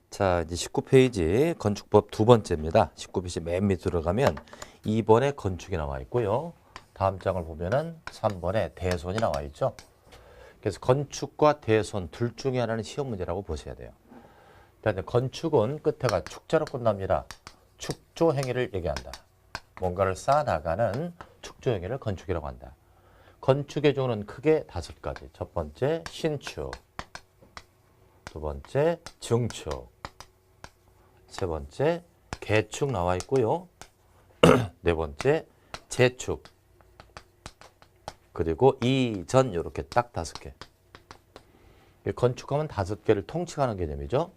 자, 이제 19페이지 건축법 두 번째입니다. 19페이지 맨 밑으로 가면 2번에 건축이 나와 있고요. 다음 장을 보면은 3번에 대손이 나와 있죠. 그래서 건축과 대손 둘 중에 하나는 시험 문제라고 보셔야 돼요. 그런데 건축은 끝에가 축자로 끝납니다. 축조 행위를 얘기한다. 뭔가를 쌓아나가는 축조 행위를 건축이라고 한다. 건축의 종류는 크게 5가지. 첫 번째 신축, 두 번째 증축, 세 번째 개축 나와 있고요. 네 번째 재축, 그리고 이전 이렇게 딱 5개. 건축하면 5개를 통칭하는 개념이죠.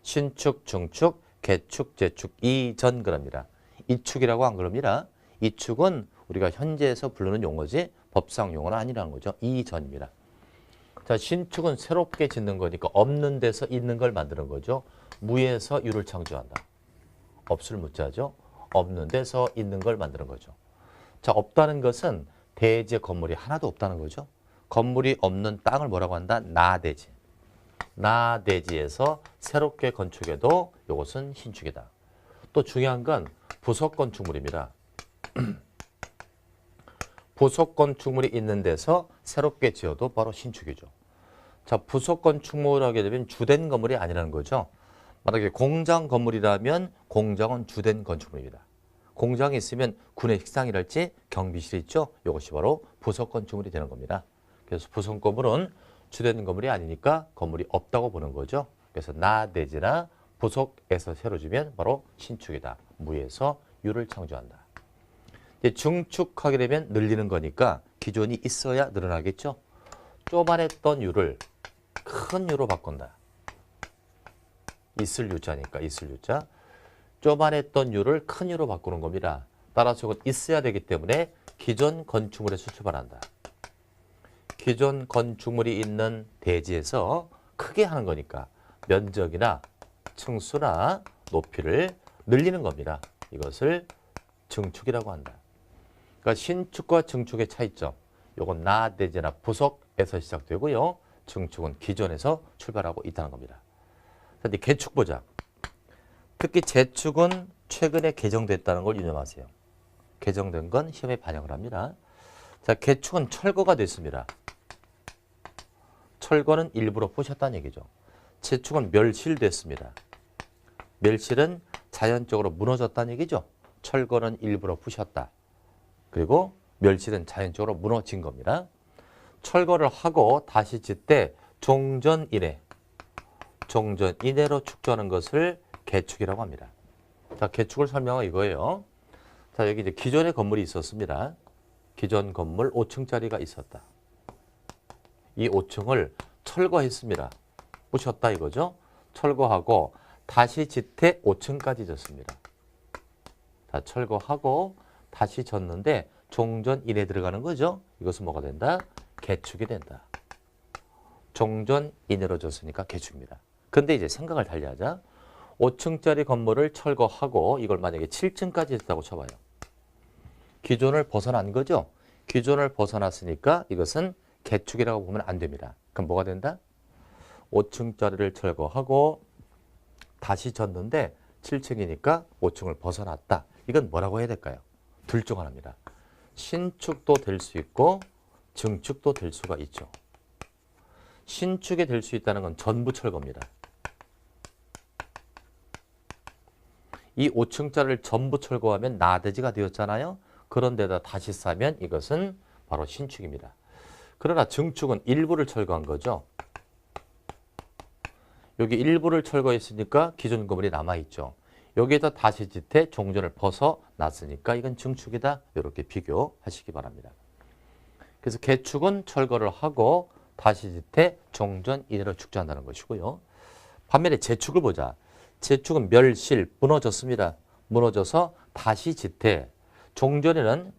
신축, 증축, 개축, 재축, 이전 그럽니다. 이축이라고 안 그럽니다. 이축은 우리가 현재에서 부르는 용어지 법상 용어는 아니라는 거죠. 이전입니다. 자, 신축은 새롭게 짓는 거니까 없는 데서 있는 걸 만드는 거죠. 무에서 유를 창조한다. 없을 무자죠. 없는 데서 있는 걸 만드는 거죠. 자, 없다는 것은 대지의 건물이 하나도 없다는 거죠. 건물이 없는 땅을 뭐라고 한다? 나대지. 나대지에서 새롭게 건축해도 이것은 신축이다. 또 중요한 건 부속 건축물입니다. 부속 건축물이 있는 데서 새롭게 지어도 바로 신축이죠. 자, 부속 건축물을 하게 되면 주된 건물이 아니라는 거죠. 만약에 공장 건물이라면 공장은 주된 건축물입니다. 공장이 있으면 군의 식당이랄지 경비실이 있죠. 이것이 바로 부속 건축물이 되는 겁니다. 그래서 부속 건물은 주된 건물이 아니니까 건물이 없다고 보는 거죠. 그래서 나대지나 부속에서 새로 지면 바로 신축이다. 무에서 유를 창조한다. 이제 증축하게 되면 늘리는 거니까 기존이 있어야 늘어나겠죠. 쪼만했던 유를 큰 유로 바꾼다. 있을 유자니까 있을 유자. 쪼만했던 유를 큰 유로 바꾸는 겁니다. 따라서 이건 있어야 되기 때문에 기존 건축물에서 출발한다. 기존 건축물이 있는 대지에서 크게 하는 거니까 면적이나 층수나 높이를 늘리는 겁니다. 이것을 증축이라고 한다. 그러니까 신축과 증축의 차이점. 이건 나대지나 부속에서 시작되고요. 증축은 기존에서 출발하고 있다는 겁니다. 자, 이제 개축 보자. 특히 재축은 최근에 개정됐다는 걸 유념하세요. 개정된 건 시험에 반영을 합니다. 자, 개축은 철거가 됐습니다. 철거는 일부러 부셨다는 얘기죠. 재축은 멸실됐습니다. 멸실은 자연적으로 무너졌다는 얘기죠. 철거는 일부러 부셨다. 그리고 멸실은 자연적으로 무너진 겁니다. 철거를 하고 다시 짓되 종전 이내, 종전 이내로 축조하는 것을 개축이라고 합니다. 자, 개축을 설명한 이거예요. 자, 여기 이제 기존의 건물이 있었습니다. 기존 건물 5층짜리가 있었다. 이 5층을 철거했습니다. 부셨다 이거죠. 철거하고 다시 짓되 5층까지 졌습니다. 자, 철거하고 다시 졌는데 종전 이내 들어가는 거죠. 이것은 뭐가 된다? 개축이 된다. 종전 이내로 졌으니까 개축입니다. 근데 이제 생각을 달리하자. 5층짜리 건물을 철거하고 이걸 만약에 7층까지 했다고 쳐봐요. 기존을 벗어난 거죠. 기존을 벗어났으니까 이것은 개축이라고 보면 안 됩니다. 그럼 뭐가 된다? 5층짜리를 철거하고 다시 졌는데 7층이니까 5층을 벗어났다. 이건 뭐라고 해야 될까요? 둘 중 하나입니다. 신축도 될 수 있고 증축도 될 수가 있죠. 신축이 될 수 있다는 건 전부 철거입니다. 이 5층짜리를 전부 철거하면 나대지가 되었잖아요. 그런데다 다시 싸면 이것은 바로 신축입니다. 그러나 증축은 일부를 철거한 거죠. 여기 일부를 철거했으니까 기존 건물이 남아있죠. 여기에다 다시 짓되 종전을 벗어났으니까 이건 증축이다. 이렇게 비교하시기 바랍니다. 그래서 개축은 철거를 하고 다시 짓되 종전 이내로 축조한다는 것이고요. 반면에 재축을 보자. 재축은 멸실, 무너졌습니다. 무너져서 다시 짓되 종전에는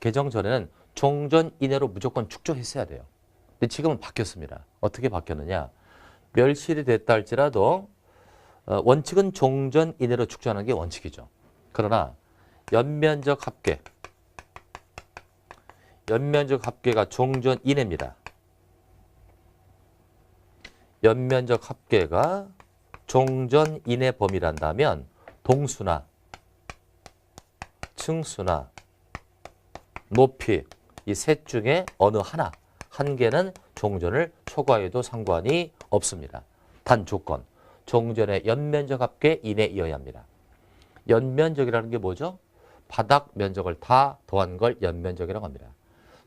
개정 전에는 종전 이내로 무조건 축조했어야 돼요. 근데 지금은 바뀌었습니다. 어떻게 바뀌었느냐? 멸실이 됐다 할지라도 원칙은 종전 이내로 축조하는 게 원칙이죠. 그러나 연면적 합계, 연면적 합계가 종전 이내입니다. 연면적 합계가 종전 인의 범위란다면 동수나 층수나 높이 이 셋 중에 어느 하나, 한 개는 종전을 초과해도 상관이 없습니다. 단 조건, 종전의 연면적 합계 이내이어야 합니다. 연면적이라는 게 뭐죠? 바닥 면적을 다 더한 걸 연면적이라고 합니다.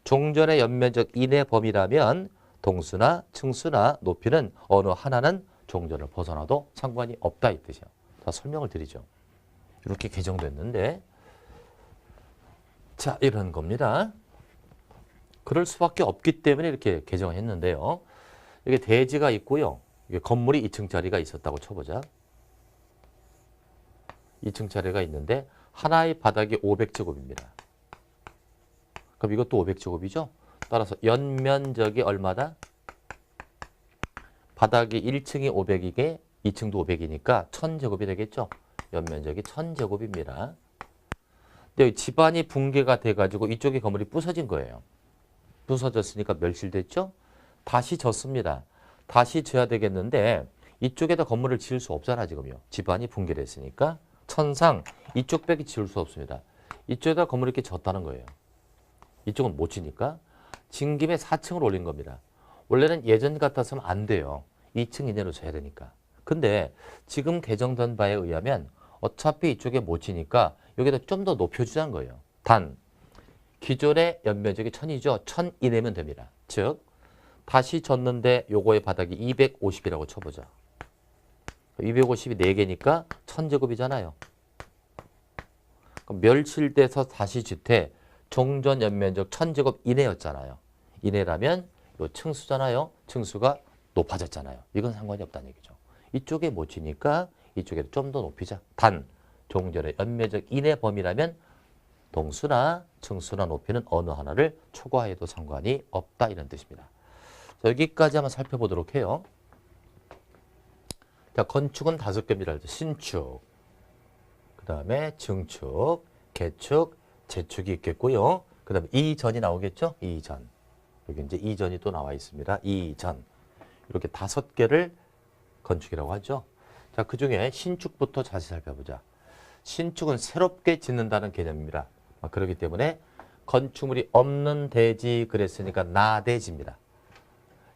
종전의 연면적 이내 범위라면 동수나 층수나 높이는 어느 하나는 종전을 벗어나도 상관이 없다 이 뜻이에요. 다 설명을 드리죠. 이렇게 개정됐는데 자 이런 겁니다. 그럴 수밖에 없기 때문에 이렇게 개정을 했는데요. 이게 대지가 있고요. 이게 건물이 2층짜리가 있었다고 쳐보자. 2층짜리가 있는데 하나의 바닥이 500제곱입니다. 그럼 이것도 500제곱이죠? 따라서 연면적이 얼마다? 바닥이 1층이 500이게 2층도 500이니까 1000제곱이 되겠죠? 연면적이 1000제곱입니다. 근데 여기 집안이 붕괴가 돼가지고 이쪽에 건물이 부서진 거예요. 부서졌으니까 멸실됐죠? 다시 졌습니다. 다시 져야 되겠는데 이쪽에다 건물을 지을 수 없잖아 지금요. 집안이 붕괴를 했으니까 천상 이쪽 빼기 지을 수 없습니다. 이쪽에다 건물을 이렇게 졌다는 거예요. 이쪽은 못 지니까 진 김에 4층을 올린 겁니다. 원래는 예전 같았으면 안 돼요. 2층 이내로 져야 되니까. 근데 지금 개정된 바에 의하면 어차피 이쪽에 못 지니까 여기다 좀 더 높여주자는 거예요. 단 기존의 연면적이 1000이죠. 1000 이내면 됩니다. 즉 다시 졌는데 요거의 바닥이 250이라고 쳐보자. 250이 4개니까 1000제곱이잖아요. 그럼 멸실돼서 다시 짓해 종전 연면적 1000제곱 이내였잖아요. 이내라면 요 층수잖아요. 층수가 높아졌잖아요. 이건 상관이 없다는 얘기죠. 이쪽에 못 지니까 이쪽에 좀 더 높이자. 단 종전의 연면적 이내 범위라면 동수나 층수나 높이는 어느 하나를 초과해도 상관이 없다 이런 뜻입니다. 자, 여기까지 한번 살펴보도록 해요. 자, 건축은 5개입니다. 신축, 그 다음에 증축, 개축, 재축이 있겠고요. 그 다음에 이전이 나오겠죠? 이전. 여기 이제 이전이 또 나와 있습니다. 이전. 이렇게 5개를 건축이라고 하죠. 자, 그 중에 신축부터 자세히 살펴보자. 신축은 새롭게 짓는다는 개념입니다. 그렇기 때문에 건축물이 없는 대지 그랬으니까 나대지입니다.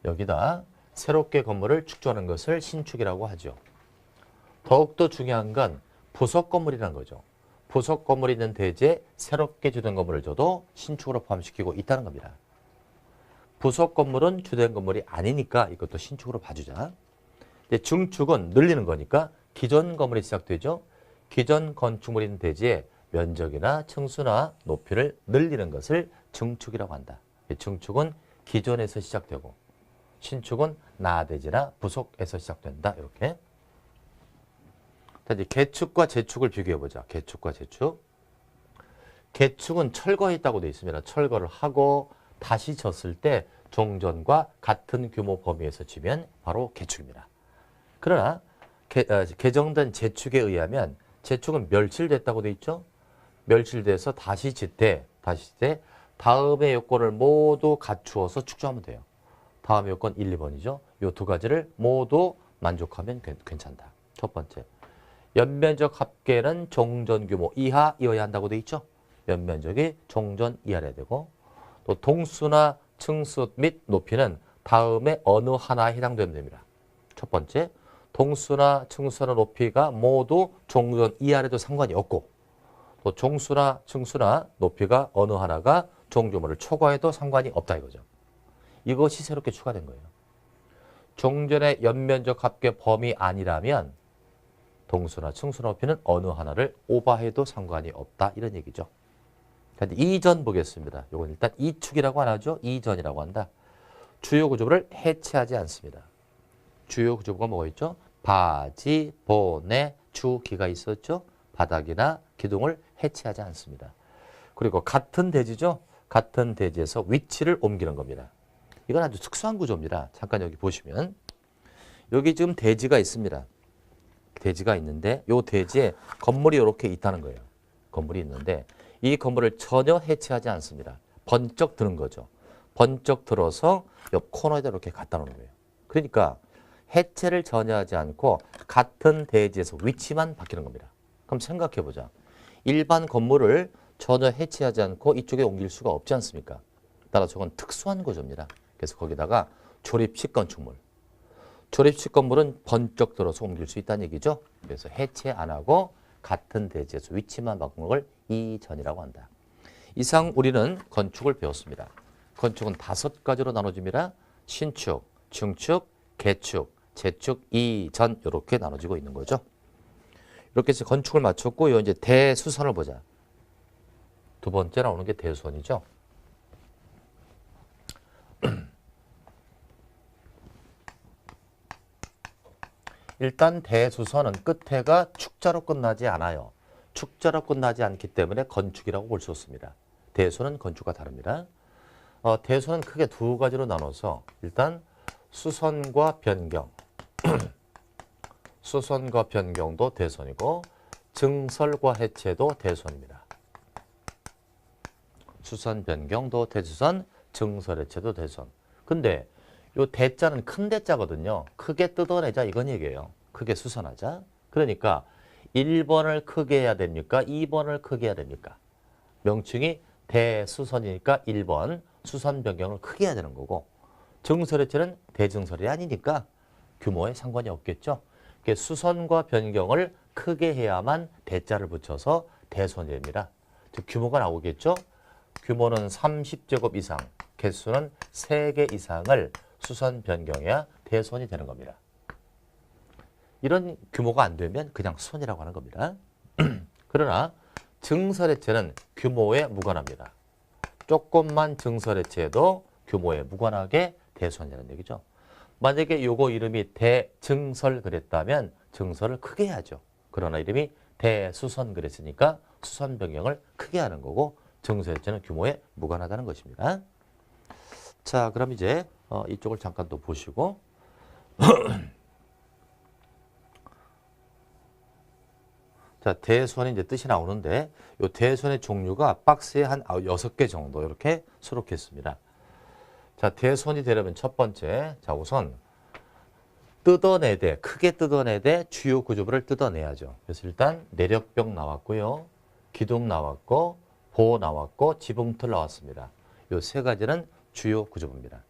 여기다 새롭게 건물을 축조하는 것을 신축이라고 하죠. 더욱더 중요한 건 부속 건물이라는 거죠. 부속 건물이 있는 대지에 새롭게 주된 건물을 줘도 신축으로 포함시키고 있다는 겁니다. 부속 건물은 주된 건물이 아니니까 이것도 신축으로 봐주자. 증축은 늘리는 거니까 기존 건물이 시작되죠. 기존 건축물이 있는 대지에 면적이나 층수나 높이를 늘리는 것을 증축이라고 한다. 증축은 기존에서 시작되고 신축은 나대지나 부속에서 시작된다. 이렇게. 이제 개축과 재축을 비교해보자. 개축과 재축. 개축은 철거했다고 되어 있습니다. 철거를 하고 다시 졌을 때 종전과 같은 규모 범위에서 지면 바로 개축입니다. 그러나 개정된 재축에 의하면 재축은 멸실됐다고 되어 있죠. 멸실돼서 다시 짓되 다음의 요건을 모두 갖추어서 축조하면 돼요. 다음 요건 1, 2번이죠. 요 두 가지를 모두 만족하면 괜찮다. 첫 번째, 연면적 합계는 종전 규모 이하이어야 한다고 되어 있죠. 연면적이 종전 이하래야 되고 또 동수나 층수 및 높이는 다음에 어느 하나에 해당되면 됩니다. 첫 번째, 동수나 층수나 높이가 모두 종전 이하래도 상관이 없고 또 종수나 층수나 높이가 어느 하나가 종규모를 초과해도 상관이 없다 이거죠. 이것이 새롭게 추가된 거예요. 종전의 연면적 합계 범위 아니라면 동수나 층수나 높이는 어느 하나를 오버해도 상관이 없다 이런 얘기죠. 이전 보겠습니다. 이건 일단 이축이라고 안 하죠. 이전이라고 한다. 주요 구조부를 해체하지 않습니다. 주요 구조부가 뭐가 있죠? 바지, 보내, 주기가 있었죠. 바닥이나 기둥을 해체하지 않습니다. 그리고 같은 대지죠. 같은 대지에서 위치를 옮기는 겁니다. 이건 아주 특수한 구조입니다. 잠깐 여기 보시면 여기 지금 대지가 있습니다. 대지가 있는데 이 대지에 건물이 이렇게 있다는 거예요. 건물이 있는데 이 건물을 전혀 해체하지 않습니다. 번쩍 드는 거죠. 번쩍 들어서 옆 코너에다 이렇게 갖다 놓는 거예요. 그러니까 해체를 전혀 하지 않고 같은 대지에서 위치만 바뀌는 겁니다. 그럼 생각해 보자. 일반 건물을 전혀 해체하지 않고 이쪽에 옮길 수가 없지 않습니까? 따라서 저건 특수한 구조입니다. 그래서 거기다가 조립식 건축물. 조립식 건물은 번쩍 들어서 옮길 수 있다는 얘기죠. 그래서 해체 안 하고 같은 대지에서 위치만 바꾼 걸 이전이라고 한다. 이상 우리는 건축을 배웠습니다. 건축은 5가지로 나눠집니다. 신축, 중축, 개축, 재축, 이전 이렇게 나눠지고 있는 거죠. 이렇게 해서 건축을 마쳤고 이제 대수선을 보자. 두 번째 나오는 게 대수선이죠. 일단 대수선은 끝에가 축자로 끝나지 않아요. 축자로 끝나지 않기 때문에 건축이라고 볼 수 없습니다. 대수는 건축과 다릅니다. 대수는 크게 2가지로 나눠서 일단 수선과 변경, 수선과 변경도 대선이고 증설과 해체도 대선입니다. 수선, 변경도 대수선, 증설, 해체도 대선. 근데 요 대자는 큰 대자거든요. 크게 뜯어내자 이건 얘기예요. 크게 수선하자. 그러니까 1번을 크게 해야 됩니까? 2번을 크게 해야 됩니까? 명칭이 대수선이니까 1번 수선 변경을 크게 해야 되는 거고 증설, 해체는 대증설이 아니니까 규모에 상관이 없겠죠. 수선과 변경을 크게 해야만 대자를 붙여서 대선이 됩니다. 즉 규모가 나오겠죠. 규모는 30제곱 이상, 개수는 3개 이상을 수선 변경해야 대선이 되는 겁니다. 이런 규모가 안 되면 그냥 수선이라고 하는 겁니다. 그러나 증설해체는 규모에 무관합니다. 조금만 증설해체해도 규모에 무관하게 대선이라는 얘기죠. 만약에 요거 이름이 대증설 그랬다면 증설을 크게 해야죠. 그러나 이름이 대수선 그랬으니까 수선 변경을 크게 하는 거고 증설해체는 규모에 무관하다는 것입니다. 자, 그럼 이제 이쪽을 잠깐 또 보시고 자, 대수선이 이제 뜻이 나오는데 요 대수선의 종류가 박스에 한 6개 정도 이렇게 수록했습니다. 자, 대수선이 되려면 첫 번째, 자, 우선 뜯어내되, 크게 뜯어내되 주요 구조부를 뜯어내야죠. 그래서 일단 내력벽 나왔고요. 기둥 나왔고, 보호 나왔고, 지붕틀 나왔습니다. 요 3가지는 주요 구조부입니다.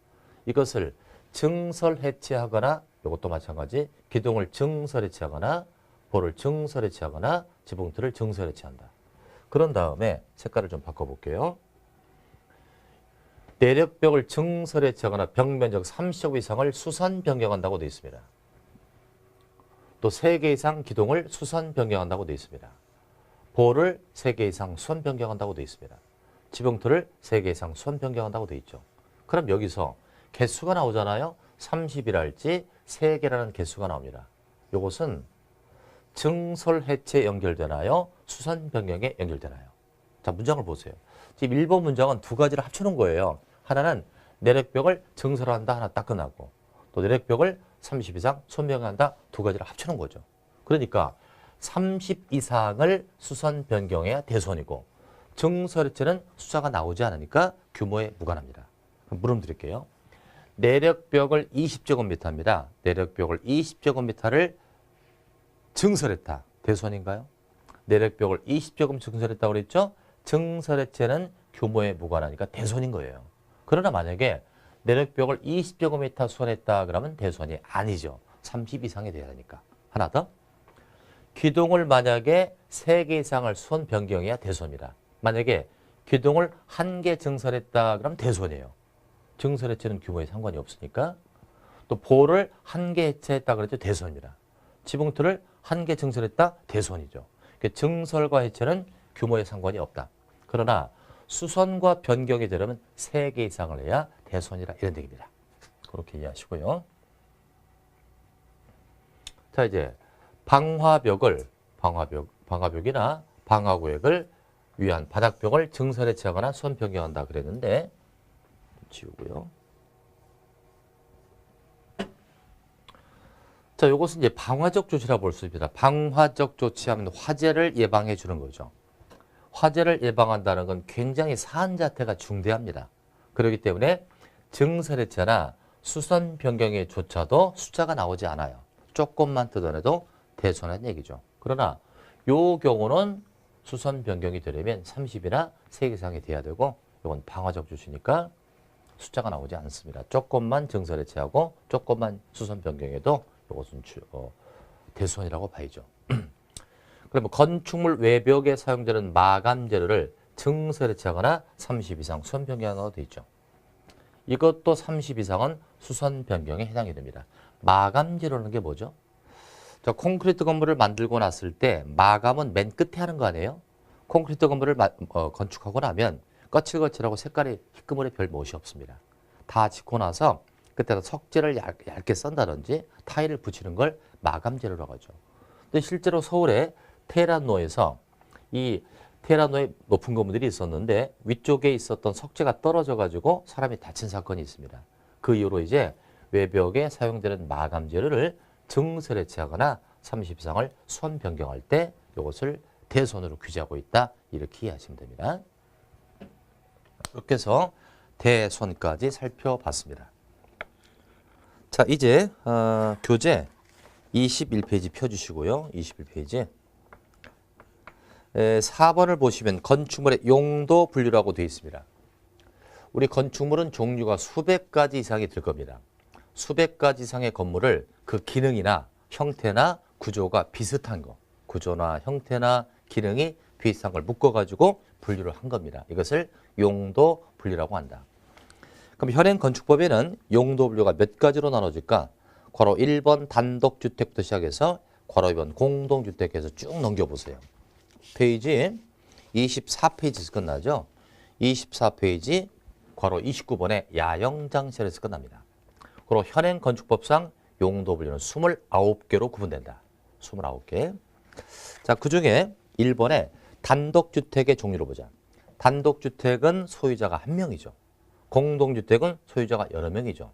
이것을 증설 해체하거나 이것도 마찬가지 기둥을 증설 해체하거나 보를 증설 해체하거나 지붕틀을 증설 해체한다. 그런 다음에 색깔을 좀 바꿔볼게요. 내력벽을 증설 해체하거나 벽 면적 30제곱 이상을 수선 변경한다고 되어 있습니다. 또 3개 이상 기둥을 수선 변경한다고 되어 있습니다. 보를 3개 이상 수선 변경한다고 되어 있습니다. 지붕틀을 3개 이상 수선 변경한다고 되어 있죠. 그럼 여기서 개수가 나오잖아요. 30이랄지 3개라는 개수가 나옵니다. 이것은 증설 해체 연결되나요? 수선 변경에 연결되나요? 자, 문장을 보세요. 지금 1번 문장은 2가지를 합쳐놓은 거예요. 하나는 내력벽을 증설한다 하나 딱 끝나고 또 내력벽을 30 이상 수선 변경한다 2가지를 합쳐놓은 거죠. 그러니까 30 이상을 수선 변경해야 대선이고 증설 해체는 숫자가 나오지 않으니까 규모에 무관합니다. 그럼 물음 드릴게요. 내력벽을 20제곱미터입니다. 내력벽을 20제곱미터를 증설했다. 대선인가요? 내력벽을 20제곱 증설했다고 그랬죠? 증설해체는 규모에 무관하니까 대선인 거예요. 그러나 만약에 내력벽을 20제곱미터 수선했다 그러면 대선이 아니죠. 30 이상이 돼야 되니까. 하나 더. 기둥을 만약에 3개 이상을 수선 변경해야 대선입니다. 만약에 기둥을 1개 증설했다 그러면 대선이에요. 증설해체는 규모에 상관이 없으니까. 또 보를 1개 해체했다 그랬죠. 대선입니다. 지붕틀을 1개 증설했다? 대선이죠. 증설과 해체는 규모에 상관이 없다. 그러나 수선과 변경이 되려면 3개 이상을 해야 대선이라 이런 얘기입니다. 그렇게 이해하시고요. 자, 이제 방화벽이나 방화구역을 위한 바닥벽을 증설 해체하거나 수선 변경한다 그랬는데 지우고요. 자, 이것은 이제 방화적 조치라 볼 수 있습니다. 방화적 조치하면 화재를 예방해 주는 거죠. 화재를 예방한다는 건 굉장히 사안 자체가 중대합니다. 그렇기 때문에 증설 해체나 수선 변경에조차도 숫자가 나오지 않아요. 조금만 뜯어내도 대손한 얘기죠. 그러나 요 경우는 수선 변경이 되려면 30이나 3개 이상이 돼야 되고 이건 방화적 주시니까 숫자가 나오지 않습니다. 조금만 증설해체하고 조금만 수선 변경해도 이것은 대손이라고 봐야죠. 그러면 건축물 외벽에 사용되는 마감 재료를 증설해체하거나 30 이상 수선 변경하고 되어 있죠. 이것도 30 이상은 수선 변경에 해당이 됩니다. 마감 재료라는 게 뭐죠? 자, 콘크리트 건물을 만들고 났을 때 마감은 맨 끝에 하는 거 아니에요? 콘크리트 건물을 건축하고 나면 거칠거칠하고 색깔이 희끄물에 별 못이 없습니다. 다 짓고 나서 그때다 석재를 얇게 썬다든지 타일을 붙이는 걸 마감 재료라고 하죠. 근데 실제로 서울의 테헤란로에서 이 테헤란로에 높은 건물들이 있었는데 위쪽에 있었던 석재가 떨어져 가지고 사람이 다친 사건이 있습니다. 그 이후로 이제 외벽에 사용되는 마감 재료를 증설해체하거나 30 이상을 수선 변경할 때 이것을 대손으로 규제하고 있다. 이렇게 이해하시면 됩니다. 이렇게 해서 대손까지 살펴봤습니다. 자, 이제 교재 21페이지 펴주시고요. 21페이지 4번을 보시면 건축물의 용도 분류라고 되어 있습니다. 우리 건축물은 종류가 수백 가지 이상이 될 겁니다. 수백 가지 이상의 건물을 그 기능이나 형태나 구조가 비슷한 거, 구조나 형태나 기능이 비슷한 걸 묶어가지고 분류를 한 겁니다. 이것을 용도 분류라고 한다. 그럼 현행 건축법에는 용도 분류가 몇 가지로 나눠질까? 괄호 1번 단독주택부터 시작해서 괄호 2번 공동주택에서 쭉 넘겨보세요. 페이지 24페이지에서 끝나죠. 24페이지 괄호 29번에 야영장실에서 끝납니다. 그리고 현행 건축법상 용도 분류는 29개로 구분된다. 29개. 자, 그중에 1번에 단독주택의 종류를 보자. 단독주택은 소유자가 한 명이죠. 공동주택은 소유자가 여러 명이죠.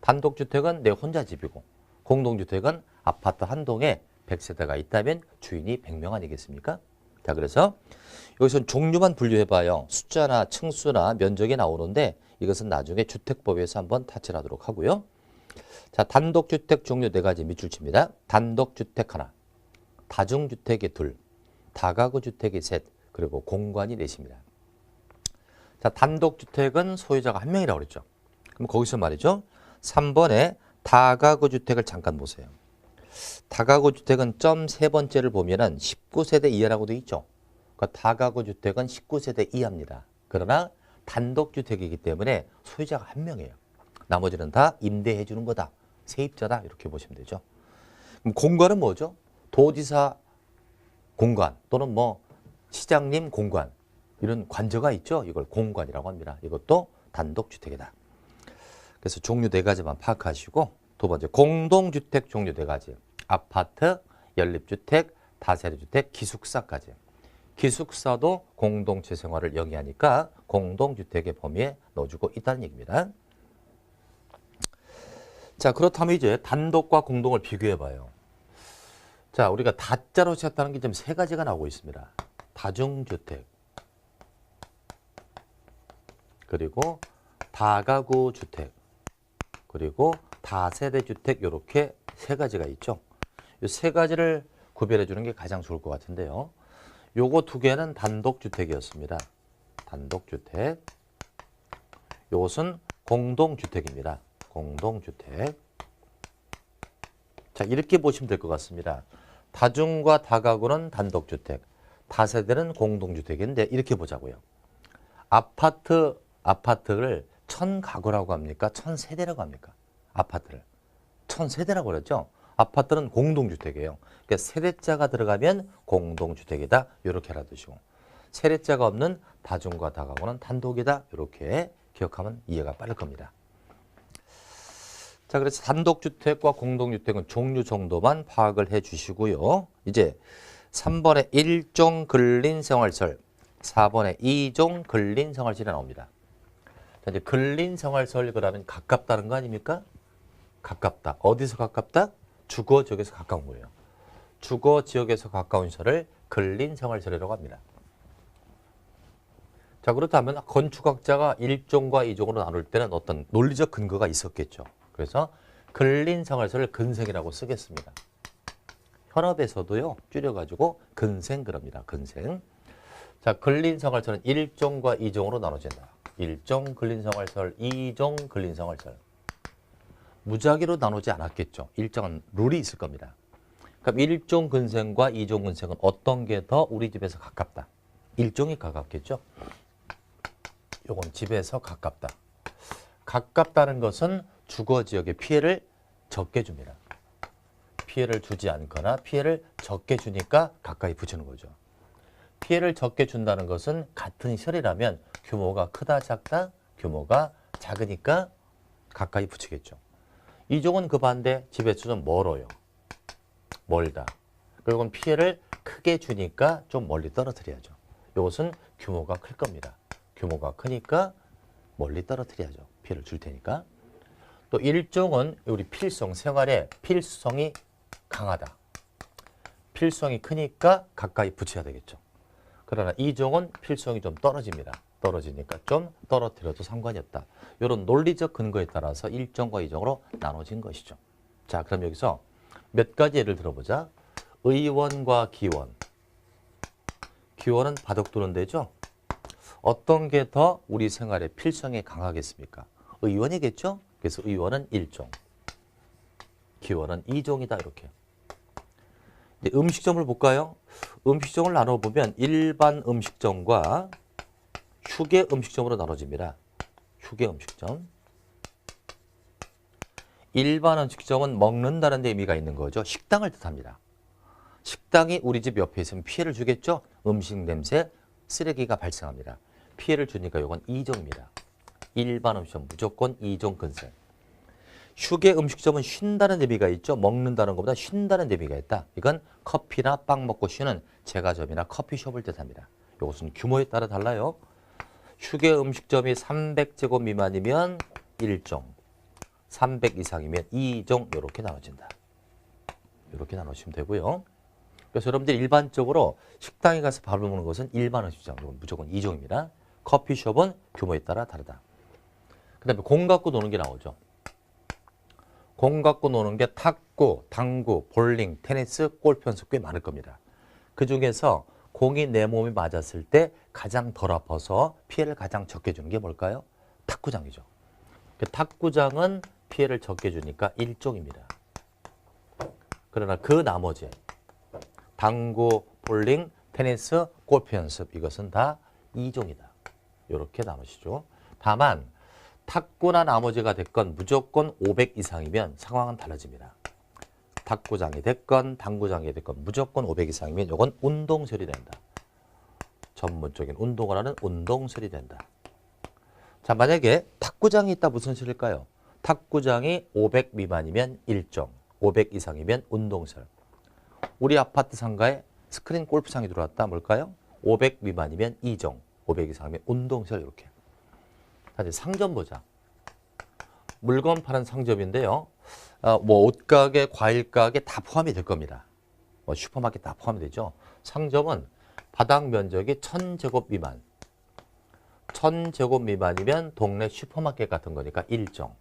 단독주택은 내 혼자 집이고 공동주택은 아파트 한 동에 100세대가 있다면 주인이 100명 아니겠습니까? 자, 그래서 여기서 종류만 분류해봐요. 숫자나 층수나 면적이 나오는데 이것은 나중에 주택법에서 한번 타치를 하도록 하고요. 자, 단독주택 종류 4가지 밑줄 칩니다. 단독주택 하나, 다중주택이 둘, 다가구주택이 셋, 그리고 공관이 넷입니다. 자, 단독주택은 소유자가 한 명이라고 그랬죠. 그럼 거기서 말이죠. 3번에 다가구주택을 잠깐 보세요. 다가구주택은 점 세 번째를 보면은 19세대 이하라고 되어 있죠. 그러니까 다가구주택은 19세대 이하입니다. 그러나 단독주택이기 때문에 소유자가 한 명이에요. 나머지는 다 임대해 주는 거다. 세입자다. 이렇게 보시면 되죠. 그럼 공관은 뭐죠? 도지사 공관 또는 뭐 시장님 공관 이런 관저가 있죠. 이걸 공관이라고 합니다. 이것도 단독주택이다. 그래서 종류 4가지만 파악하시고 두 번째 공동주택 종류 4가지. 아파트, 연립주택, 다세대주택, 기숙사까지. 기숙사도 공동체 생활을 영위하니까 공동주택의 범위에 넣어주고 있다는 얘기입니다. 자, 그렇다면 이제 단독과 공동을 비교해봐요. 자, 우리가 다자로 시작하는 게 지금 3가지가 나오고 있습니다. 다중주택, 그리고 다가구주택, 그리고 다세대주택 이렇게 3가지가 있죠. 이 3가지를 구별해 주는 게 가장 좋을 것 같은데요. 요거 2개는 단독주택이었습니다. 단독주택. 요것은 공동주택입니다. 공동주택. 자, 이렇게 보시면 될 것 같습니다. 다중과 다가구는 단독주택, 다세대는 공동주택인데 이렇게 보자고요. 아파트를 1000가구라고 합니까? 1000세대라고 합니까? 아파트를 1000세대라고 그랬죠? 아파트는 공동주택이에요. 그러니까 세대자가 들어가면 공동주택이다. 이렇게 알아두시고 세대자가 없는 다중과 다가구는 단독이다. 이렇게 기억하면 이해가 빠를 겁니다. 자, 그래서 단독주택과 공동주택은 종류 정도만 파악을 해 주시고요. 이제 3번에 1종 근린생활시설, 4번에 2종 근린생활시설이 나옵니다. 자, 이제 근린생활시설 그러면 가깝다는 거 아닙니까? 가깝다. 어디서 가깝다? 주거 지역에서 가까운 거예요. 주거 지역에서 가까운 시설을 근린생활시설이라고 합니다. 자, 그렇다면 건축학자가 1종과 2종으로 나눌 때는 어떤 논리적 근거가 있었겠죠. 그래서 근린생활서를 근생이라고 쓰겠습니다. 현업에서도요, 줄여가지고 근생 그럽니다. 근생. 자, 근린생활서는 1종과 2종으로 나눠진다. 1종 근린생활설, 2종 근린생활설. 무작위로 나누지 않았겠죠. 일정한 룰이 있을 겁니다. 그럼 1종 근생과 2종 근생은 어떤 게 더 우리 집에서 가깝다? 1종이 가깝겠죠. 요건 집에서 가깝다. 가깝다는 것은 주거 지역의 피해를 적게 줍니다. 피해를 주지 않거나 피해를 적게 주니까 가까이 붙이는 거죠. 피해를 적게 준다는 것은 같은 시설이라면 규모가 크다 작다? 규모가 작으니까 가까이 붙이겠죠. 이종은 그 반대 집에서 좀 멀어요. 멀다. 그리고 피해를 크게 주니까 좀 멀리 떨어뜨려야죠. 이것은 규모가 클 겁니다. 규모가 크니까 멀리 떨어뜨려야죠. 피해를 줄 테니까. 또 1종은 우리 필성, 생활에 필수성이 강하다. 필수성이 크니까 가까이 붙여야 되겠죠. 그러나 2종은 필수성이 좀 떨어집니다. 떨어지니까 좀 떨어뜨려도 상관이 없다. 이런 논리적 근거에 따라서 1종과 2종으로 나눠진 것이죠. 자, 그럼 여기서 몇 가지 예를 들어보자. 의원과 기원. 기원은 바둑 두는 데죠. 어떤 게 더 우리 생활에 필성이 강하겠습니까? 의원이겠죠? 그래서 의원은 1종. 기원은 2종이다. 이렇게. 이제 음식점을 볼까요? 음식점을 나눠보면 일반 음식점과 휴게 음식점으로 나눠집니다. 휴게 음식점. 일반 음식점은 먹는다는 데 의미가 있는 거죠. 식당을 뜻합니다. 식당이 우리 집 옆에 있으면 피해를 주겠죠. 음식 냄새, 쓰레기가 발생합니다. 피해를 주니까 이건 2종입니다. 일반 음식점 무조건 2종 근생. 휴게 음식점은 쉰다는 의미가 있죠. 먹는다는 것보다 쉰다는 의미가 있다. 이건 커피나 빵 먹고 쉬는 제과점이나 커피숍을 뜻합니다. 이것은 규모에 따라 달라요. 휴게 음식점이 300제곱 미만이면 1종, 300 이상이면 2종 이렇게 나눠진다. 이렇게 나누시면 되고요. 그래서 여러분들이 일반적으로 식당에 가서 밥을 먹는 것은 일반 음식점, 무조건 2종입니다. 커피숍은 규모에 따라 다르다. 그 다음에 공 갖고 노는 게 나오죠. 공 갖고 노는 게 탁구, 당구, 볼링, 테니스, 골프 연습 꽤 많을 겁니다. 그중에서 공이 내 몸에 맞았을 때 가장 덜 아파서 피해를 가장 적게 주는 게 뭘까요? 탁구장이죠. 탁구장은 피해를 적게 주니까 1종입니다. 그러나 그 나머지 당구, 볼링, 테니스, 골프 연습 이것은 다 2종이다. 이렇게 나누시죠. 다만 탁구나 나머지가 됐건 무조건 500 이상이면 상황은 달라집니다. 탁구장이 됐건 당구장이 됐건 무조건 500 이상이면 이건 운동설이 된다. 전문적인 운동을 하는 운동설이 된다. 자, 만약에 탁구장이 있다 무슨 소리일까요? 탁구장이 500 미만이면 1종, 500 이상이면 운동설. 우리 아파트 상가에 스크린 골프장이 들어왔다 뭘까요? 500 미만이면 2종, 500 이상이면 운동설 이렇게. 다시 상점 보자. 물건 파는 상점인데요. 뭐 옷가게, 과일가게 다 포함이 될 겁니다. 뭐 슈퍼마켓 다 포함이 되죠. 상점은 바닥 면적이 1000제곱 미만. 1000제곱 미만이면 동네 슈퍼마켓 같은 거니까 1종.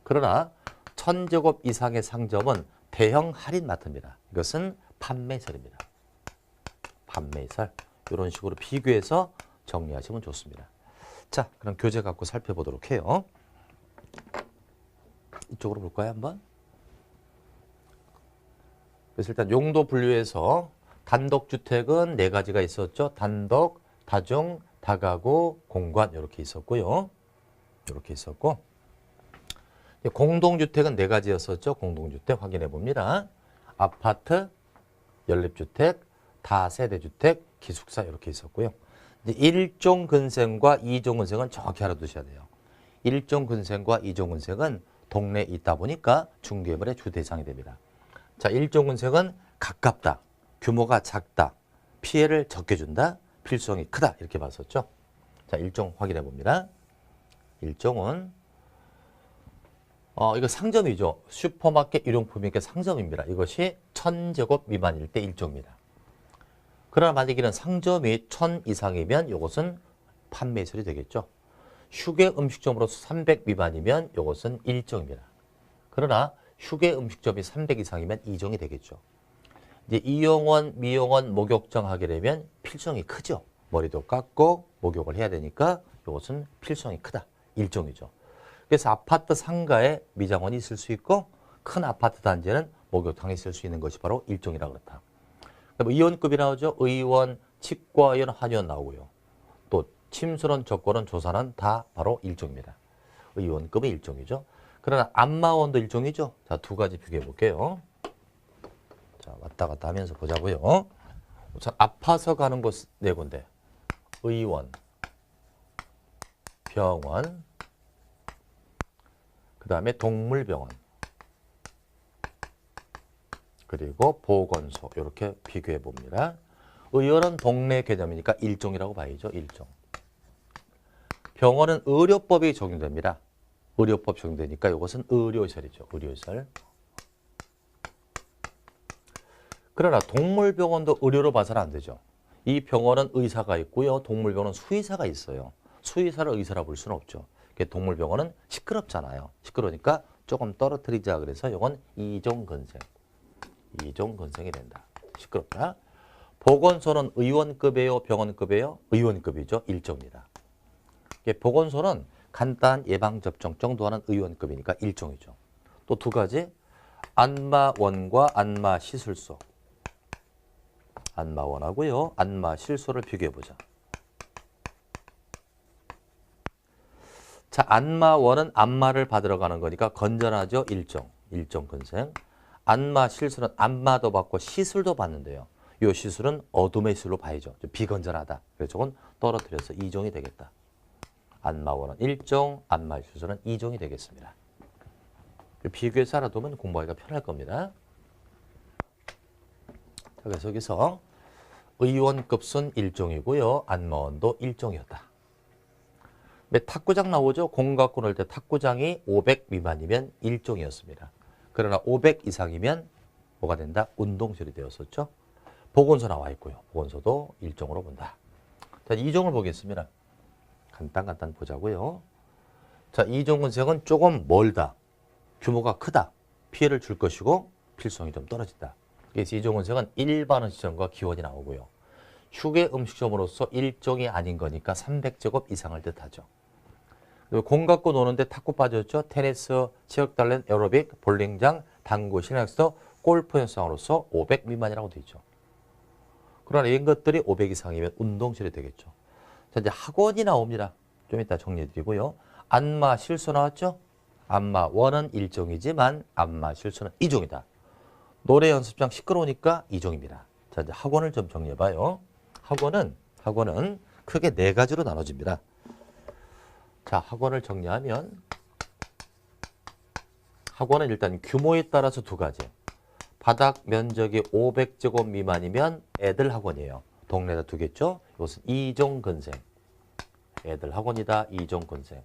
그러나 1000제곱 이상의 상점은 대형 할인 마트입니다. 이것은 판매설입니다. 판매설. 이런 식으로 비교해서 정리하시면 좋습니다. 자, 그럼 교재 갖고 살펴보도록 해요. 이쪽으로 볼까요, 한번? 그래서 일단 용도 분류에서 단독주택은 4가지가 있었죠. 단독, 다중, 다가구, 공관 이렇게 있었고요. 이렇게 있었고 공동주택은 4가지였었죠. 공동주택 확인해 봅니다. 아파트, 연립주택, 다세대주택, 기숙사 이렇게 있었고요. 1종 근생과 2종 근생은 정확히 알아두셔야 돼요. 1종 근생과 2종 근생은 동네에 있다 보니까 중개물의 주 대상이 됩니다. 자, 1종 근생은 가깝다, 규모가 작다, 피해를 적게 준다, 필수성이 크다 이렇게 봤었죠. 자, 1종 확인해 봅니다. 1종은 이거 상점이죠. 슈퍼마켓 일용품이니까 상점입니다. 이것이 1000제곱 미만일 때 1종입니다. 그러나 만약에는 상점이 1000 이상이면 이것은 판매설이 되겠죠. 휴게 음식점으로서 300 미만이면 이것은 1종입니다. 그러나 휴게 음식점이 300 이상이면 2종이 되겠죠. 이제 이용원, 미용원, 목욕정 하게 되면 필성이 크죠. 머리도 깎고 목욕을 해야 되니까 이것은 필성이 크다. 1종이죠. 그래서 아파트 상가에 미장원이 있을 수 있고 큰 아파트 단지에는 목욕탕이 있을 수 있는 것이 바로 1종이라 그렇다. 뭐 의원급이 나오죠. 의원, 치과의원, 한의원 나오고요. 또 침술원, 적골원, 조산원 다 바로 1종입니다. 의원급은 1종이죠. 그러나 안마원도 1종이죠. 자, 두 가지 비교해 볼게요. 자, 왔다 갔다 하면서 보자고요. 우선 아파서 가는 곳 네 군데. 의원, 병원, 그 다음에 동물병원, 그리고 보건소 이렇게 비교해 봅니다. 의원은 동네 개념이니까 1종이라고 봐야죠. 1종. 병원은 의료법이 적용됩니다. 의료법 적용되니까 이것은 의료시설이죠. 의료시설. 그러나 동물병원도 의료로 봐서는 안 되죠. 이 병원은 의사가 있고요. 동물병원은 수의사가 있어요. 수의사를 의사라 볼 수는 없죠. 동물병원은 시끄럽잖아요. 시끄러우니까 조금 떨어뜨리자 그래서 이건 2종 건생. 2종 건생이 된다. 시끄럽다. 보건소는 의원급이에요? 병원급이에요? 의원급이죠. 1종입니다. 보건소는 간단한 예방접종 정도 하는 의원급이니까 1종이죠. 또 두 가지, 안마원과 안마시술소. 안마원하고요. 안마실소를 비교해보자. 자, 안마원은 안마를 받으러 가는 거니까 건전하죠. 1종 건생. 안마실소는 안마도 받고 시술도 받는데요. 이 시술은 어둠의 시술로 봐야죠. 좀 비건전하다. 그래서 저건 떨어뜨려서 2종이 되겠다. 안마원은 1종, 안마실소는 2종이 되겠습니다. 비교해서 알아두면 공부하기가 편할 겁니다. 자, 그래서 여기서 의원급은 1종이고요. 안마원도 1종이었다. 탁구장 나오죠. 공 갖고 놀 때 탁구장이 500 미만이면 1종이었습니다. 그러나 500 이상이면 뭐가 된다? 운동실이 되었었죠. 보건소 나와 있고요. 보건소도 1종으로 본다. 자, 2종을 보겠습니다. 간단 보자고요. 자, 2종 건생은 조금 멀다. 규모가 크다. 피해를 줄 것이고 필성이 좀 떨어진다. 그래서 2종 건생은 일반 음식점과 기원이 나오고요. 휴게 음식점으로서 1종이 아닌 거니까 300제곱 이상을 뜻하죠. 그리고 공 갖고 노는데 탁구 빠졌죠. 테니스, 체육단련, 에어로빅, 볼링장, 당구, 실내학습, 골프 현상으로서 500 미만이라고 되어 있죠. 그러나 이런 것들이 500 이상이면 운동실이 되겠죠. 자, 이제 학원이 나옵니다. 좀 이따 정리해 드리고요. 안마 실소 나왔죠? 안마 원은 1종이지만 안마 실소는 2종이다. 노래 연습장 시끄러우니까 2종입니다. 자, 이제 학원을 좀 정리해 봐요. 학원은 크게 네 가지로 나눠집니다. 자, 학원을 정리하면 학원은 일단 규모에 따라서 두 가지. 바닥 면적이 500제곱 미만이면 애들 학원이에요. 동네에다 두겠죠? 이것은 2종 건생. 애들 학원이다. 2종 건생.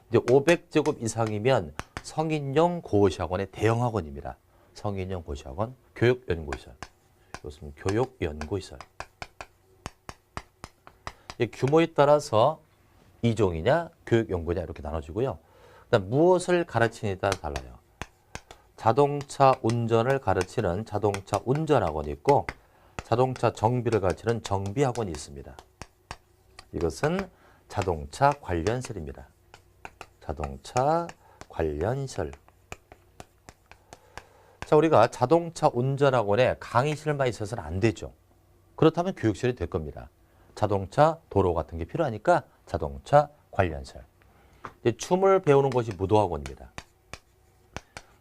이제 500제곱 이상이면 성인용 고시 학원의 대형 학원입니다. 성인용 고시 학원, 교육연구시설. 이것은 교육연구시설. 규모에 따라서 2종이냐, 교육연구냐 이렇게 나눠지고요. 그다음 무엇을 가르치느냐에 따라 달라요. 자동차 운전을 가르치는 자동차 운전학원이 있고 자동차 정비를 가르치는 정비학원이 있습니다. 이것은 자동차 관련설입니다. 자동차 관련설. 자, 우리가 자동차 운전학원에 강의실만 있어서는 안 되죠. 그렇다면 교육실이 될 겁니다. 자동차 도로 같은 게 필요하니까 자동차 관련설. 이제 춤을 배우는 것이 무도학원입니다.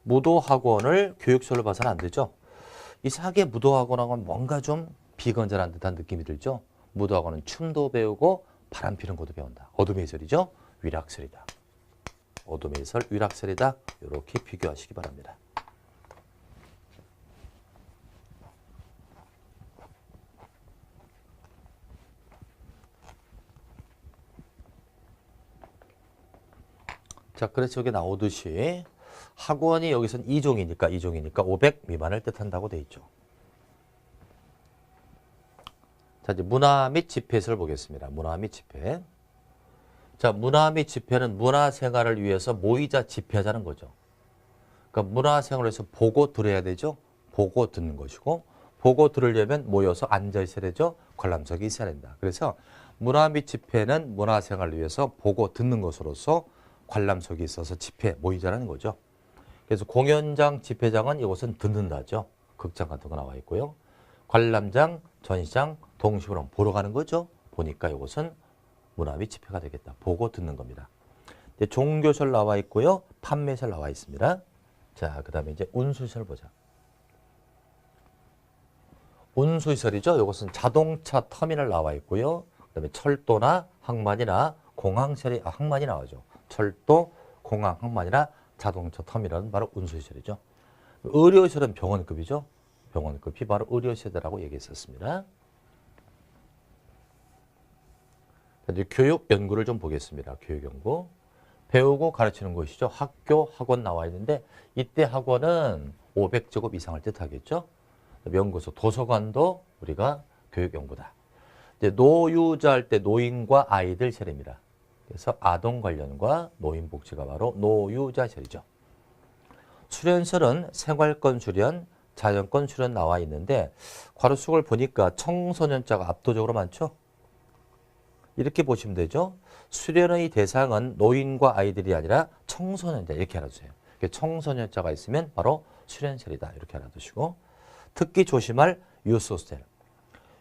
무도학원을 교육실로 봐서는 안 되죠. 이상하게 무도학원하고는 뭔가 좀 비건전한 듯한 느낌이 들죠. 무도학원은 춤도 배우고 바람 피는 것도 배운다. 어둠의 설이죠. 위락설이다. 어둠의 설, 위락설이다. 이렇게 비교하시기 바랍니다. 자, 그래서 여기 나오듯이 학원이 여기선 2종이니까 500 미만을 뜻한다고 돼 있죠. 자, 이제 문화 및 집회시설 보겠습니다. 문화 및 집회. 자, 문화 및 집회는 문화생활을 위해서 모이자 집회하자는 거죠. 그러니까 문화생활을 위해서 보고 들어야 되죠. 보고 듣는 것이고 보고 들으려면 모여서 앉아 있어야 되죠. 관람석이 있어야 된다. 그래서 문화 및 집회는 문화생활을 위해서 보고 듣는 것으로서 관람석이 있어서 집회 모이자라는 거죠. 그래서 공연장, 집회장은 이곳은 듣는다죠. 극장 같은 거 나와 있고요. 관람장, 전시장, 동식으로 보러 가는 거죠. 보니까 이곳은 문화 및 집회가 되겠다. 보고 듣는 겁니다. 이제 종교시설 나와 있고요. 판매시설 나와 있습니다. 자, 그 다음에 이제 운수시설 보자. 운수시설이죠. 이것은 자동차 터미널 나와 있고요. 그 다음에 철도나 항만이나 공항시설이, 항만이 나오죠. 철도, 공항, 항만이나 자동차 터미널은 바로 운수시설이죠. 의료시설은 병원급이죠. 병원급이 바로 의료시설이라고 얘기했었습니다. 이제 교육 연구를 좀 보겠습니다. 교육 연구. 배우고 가르치는 곳이죠. 학교, 학원 나와 있는데 이때 학원은 500제곱 이상을 뜻하겠죠. 연구소, 도서관도 우리가 교육 연구다. 이제 노유자 할 때 노인과 아이들 시설입니다. 그래서 아동 관련과 노인 복지가 바로 노유자 시설이죠. 수련시설은 생활권 수련, 자연권 수련 나와 있는데 괄호수를 보니까 청소년자가 압도적으로 많죠. 이렇게 보시면 되죠. 수련의 대상은 노인과 아이들이 아니라 청소년자 이렇게 알아두세요. 청소년자가 있으면 바로 수련시설이다 이렇게 알아두시고 특히 조심할 유스호스텔.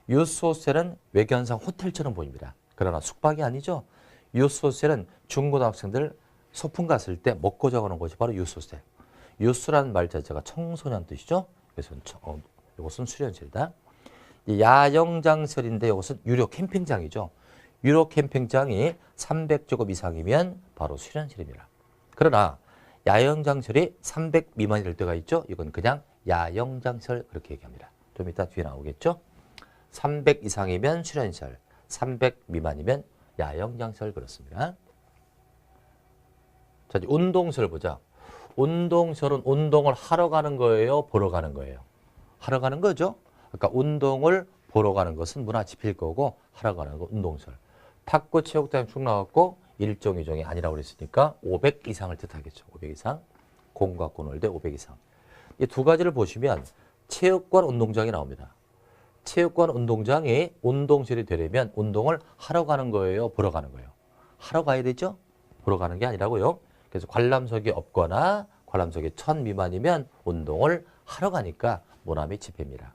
유스호스텔은 외견상 호텔처럼 보입니다. 그러나 숙박이 아니죠. 유스호스텔은 중고등학생들 소풍 갔을 때 먹고 자고는 곳이 바로 유스호스텔. 유스라는 말 자체가 청소년 뜻이죠. 그래서 이것은 수련시설이다. 야영장시설인데 이것은 유료 캠핑장이죠. 유료 캠핑장이 300제곱 이상이면 바로 수련시설입니다. 그러나 야영장시설이 300 미만이 될 때가 있죠. 이건 그냥 야영장시설 그렇게 얘기합니다. 좀 이따 뒤에 나오겠죠. 300 이상이면 수련시설, 300 미만이면 야영장시설 그렇습니다. 자, 이제 운동시설 보자. 운동시설은 운동을 하러 가는 거예요? 보러 가는 거예요? 하러 가는 거죠. 그러니까 운동을 보러 가는 것은 문화집회일 거고 하러 가는 거 운동시설. 탁구 체육장이 쭉 나왔고 일종 이종이 아니라고 그랬으니까 500 이상을 뜻하겠죠. 500 이상. 공과 공놀 대 500 이상. 이 두 가지를 보시면 체육관 운동장이 나옵니다. 체육관 운동장이 운동실이 되려면 운동을 하러 가는 거예요? 보러 가는 거예요? 하러 가야 되죠? 보러 가는 게 아니라고요. 그래서 관람석이 없거나 관람석이 1000 미만이면 운동을 하러 가니까 문화 및 집회입니다.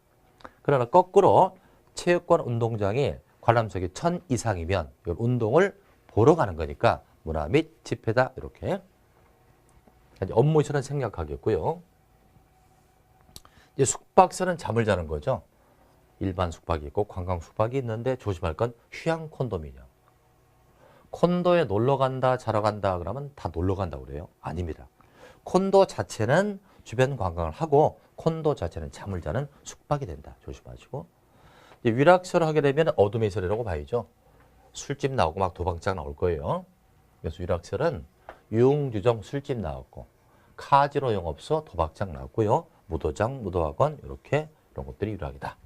그러나 거꾸로 체육관 운동장이 관람석이 1000 이상이면 이걸 운동을 보러 가는 거니까 문화 및 집회다 이렇게. 업무시설은 생략하겠고요. 이제 숙박시설은 잠을 자는 거죠. 일반 숙박이 있고 관광 숙박이 있는데 조심할 건 휴양 콘도미니엄. 콘도에 놀러 간다, 자러 간다 그러면 다 놀러 간다고 그래요. 아닙니다. 콘도 자체는 주변 관광을 하고 콘도 자체는 잠을 자는 숙박이 된다. 조심하시고. 이제 위락시설 하게 되면 어둠의 시설이라고 봐야죠. 술집 나오고 막 도박장 나올 거예요. 그래서 위락시설은 유흥주점 술집 나왔고 카지노 영업소 도박장 나왔고요. 무도장, 무도학원 이렇게 이런 것들이 유락이다.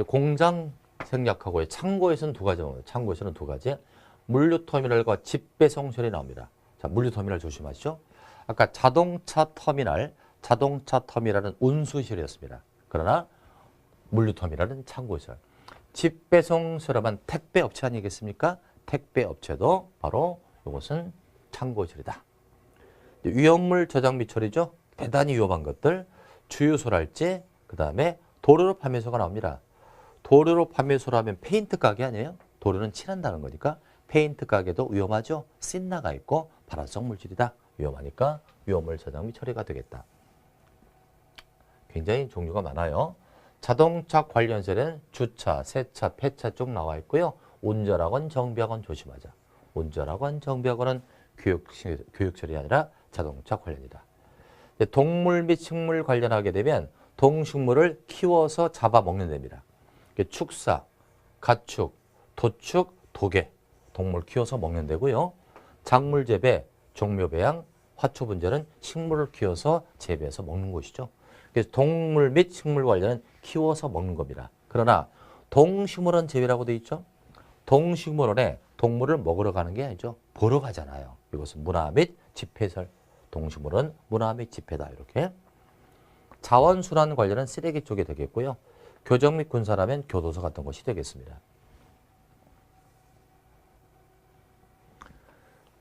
공장 생략하고 창고에서는 두 가지 나옵니다. 창고에서는 두 가지. 물류터미널과 집배송시설이 나옵니다. 자, 물류터미널 조심하시죠. 아까 자동차 터미널은 운수시설이었습니다. 그러나 물류터미널은 창고시설. 집배송시설은 택배업체 아니겠습니까? 택배업체도 바로 이것은 창고시설이다. 위험물 저장 및 처리죠. 대단히 위험한 것들. 주유소랄지 그 다음에 도료 판매소가 나옵니다. 도료 판매소로 하면 페인트 가게 아니에요? 도료는 칠한다는 거니까 페인트 가게도 위험하죠. 씬 나가 있고 발화성 물질이다. 위험하니까 위험물 저장 및 처리가 되겠다. 굉장히 종류가 많아요. 자동차 관련세는 주차, 세차, 폐차 쭉 나와 있고요. 운전학원, 정비학원 조심하자. 운전학원, 정비학원은 교육철이 아니라 자동차 관련이다. 동물 및 식물 관련하게 되면 동식물을 키워서 잡아먹는 데입니다. 축사, 가축, 도축, 도개, 동물 키워서 먹는 데고요. 작물 재배, 종묘 배양, 화초 분재는 식물을 키워서 재배해서 먹는 곳이죠. 그래서 동물 및 식물 관련은 키워서 먹는 겁니다. 그러나 동식물원 제외라고 돼 있죠. 동식물원에 동물을 먹으러 가는 게 아니죠. 보러 가잖아요. 이것은 문화 및 집회설. 동식물원 문화 및 집회다. 이렇게. 자원순환 관련은 쓰레기 쪽이 되겠고요. 교정 및 군사라면 교도소 같은 것이 되겠습니다.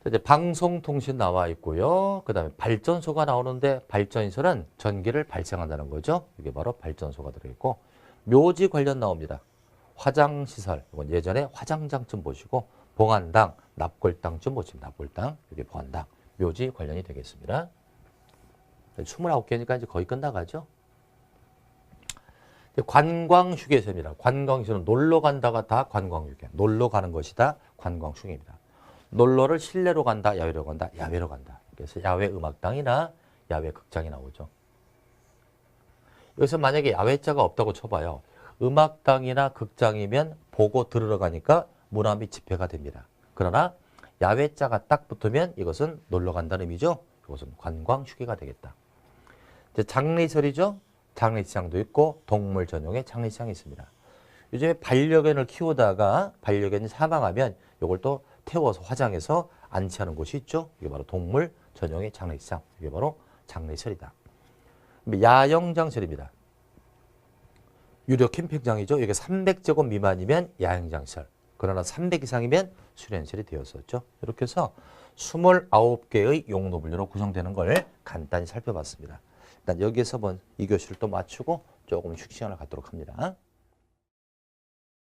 이제 방송통신 나와 있고요. 그 다음에 발전소가 나오는데 발전소는 전기를 발생한다는 거죠. 이게 바로 발전소가 들어있고 묘지 관련 나옵니다. 화장시설, 이건 예전에 화장장 좀 보시고 봉안당, 납골당 좀 보시면 납골당, 이게 봉안당, 묘지 관련이 되겠습니다. 29개니까 이제 거의 끝나가죠. 관광휴게소입니다. 관광휴게소는 놀러 간다가 다 관광휴게. 놀러 가는 것이 다 관광휴게입니다. 놀러를 실내로 간다, 야외로 간다, 야외로 간다. 그래서 야외 음악당이나 야외 극장이 나오죠. 여기서 만약에 야외자가 없다고 쳐봐요. 음악당이나 극장이면 보고 들으러 가니까 문화 및 집회가 됩니다. 그러나 야외자가 딱 붙으면 이것은 놀러 간다는 의미죠. 이것은 관광휴게가 되겠다. 이제 장례설이죠. 장례시장도 있고 동물 전용의 장례시장이 있습니다. 요즘에 반려견을 키우다가 반려견이 사망하면 이걸 또 태워서 화장해서 안치하는 곳이 있죠. 이게 바로 동물 전용의 장례시장. 이게 바로 장례설이다. 야영장설입니다. 유료 캠핑장이죠. 이게 300제곱 미만이면 야영장설. 그러나 300 이상이면 수련설이 되었었죠. 이렇게 해서 29개의 용도 분류로 구성되는 걸 간단히 살펴봤습니다. 일단 여기에서 이 교시를 또 마치고 조금 휴식 시간을 갖도록 합니다.